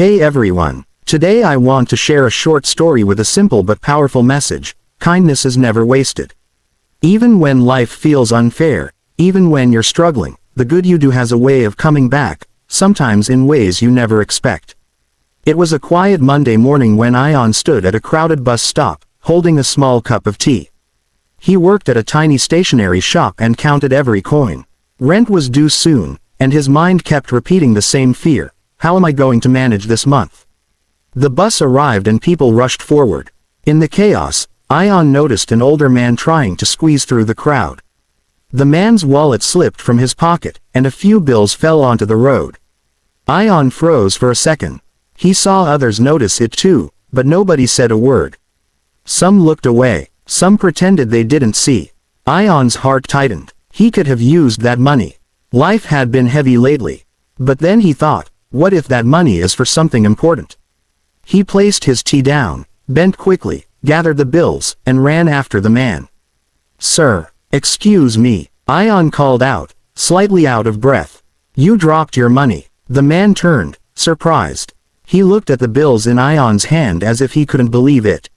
Hey everyone, today I want to share a short story with a simple but powerful message. Kindness is never wasted. Even when life feels unfair, even when you're struggling, the good you do has a way of coming back, sometimes in ways you never expect. It was a quiet Monday morning when Ayaan stood at a crowded bus stop, holding a small cup of tea. He worked at a tiny stationery shop and counted every coin. Rent was due soon, and his mind kept repeating the same fear. How am I going to manage this month? The bus arrived and people rushed forward. In the chaos, Ayaan noticed an older man trying to squeeze through the crowd. The man's wallet slipped from his pocket, and a few bills fell onto the road. Ayaan froze for a second. He saw others notice it too, but nobody said a word. Some looked away, some pretended they didn't see. Ayaan's heart tightened. He could have used that money. Life had been heavy lately. But then he thought, what if that money is for something important? He placed his tea down, bent quickly, gathered the bills, and ran after the man. "Sir, excuse me," Ayaan called out, slightly out of breath. "You dropped your money." The man turned, surprised. He looked at the bills in Ayaan's hand as if he couldn't believe it.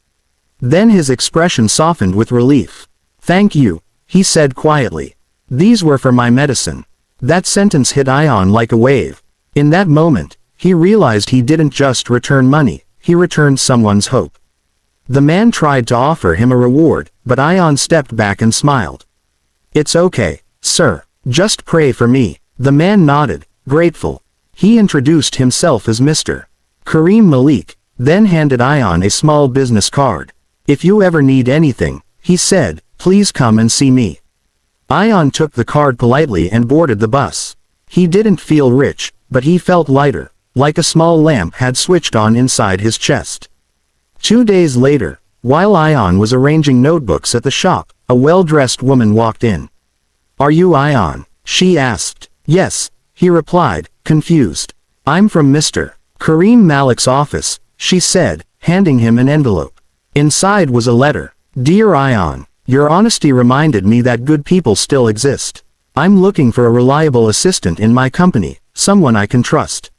Then his expression softened with relief. "Thank you," he said quietly. "These were for my medicine." That sentence hit Ayaan like a wave. In that moment, he realized he didn't just return money, he returned someone's hope. The man tried to offer him a reward, but Ayaan stepped back and smiled. "It's okay, sir. Just pray for me." The man nodded, grateful. He introduced himself as Mr. Kareem Malik, then handed Ayaan a small business card. "If you ever need anything," he said, "please come and see me." Ayaan took the card politely and boarded the bus. He didn't feel rich, but he felt lighter, like a small lamp had switched on inside his chest. 2 days later, while Ayaan was arranging notebooks at the shop, a well-dressed woman walked in. "Are you Ayaan?" she asked. "Yes," he replied, confused. "I'm from Mr. Kareem Malik's office," she said, handing him an envelope. Inside was a letter. "Dear Ayaan, your honesty reminded me that good people still exist. I'm looking for a reliable assistant in my company, someone I can trust.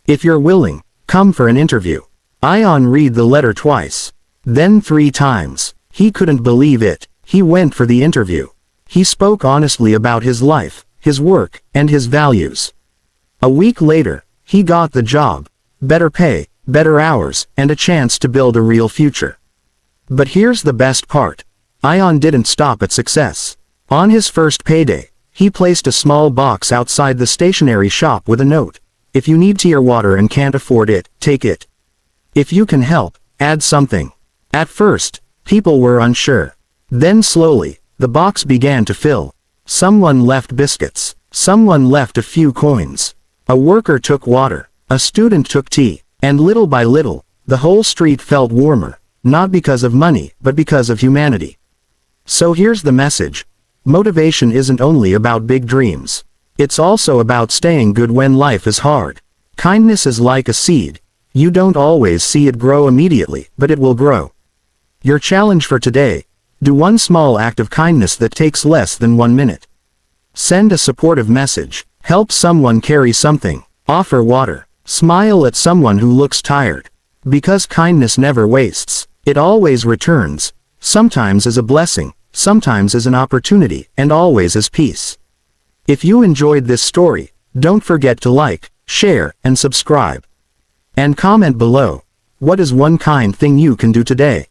If you're willing, come for an interview." Ayaan read the letter twice. Then 3 times. He couldn't believe it. He went for the interview. He spoke honestly about his life, his work, and his values. A week later, he got the job. Better pay, better hours, and a chance to build a real future. But here's the best part. Ayaan didn't stop at success. On his first payday, he placed a small box outside the stationery shop with a note. "If you need tea or water and can't afford it, take it. If you can help, add something." At first, people were unsure. Then slowly, the box began to fill. Someone left biscuits. Someone left a few coins. A worker took water. A student took tea. And little by little, the whole street felt warmer, not because of money, but because of humanity. So here's the message. Motivation isn't only about big dreams. It's also about staying good when life is hard. Kindness is like a seed. You don't always see it grow immediately, but it will grow. Your challenge for today: do one small act of kindness that takes less than 1 minute. Send a supportive message. Help someone carry something. Offer water. Smile at someone who looks tired. Because kindness never wastes. It always returns. Sometimes as a blessing, sometimes as an opportunity, and always as peace. If you enjoyed this story, don't forget to like, share, and subscribe. And comment below. What is one kind thing you can do today?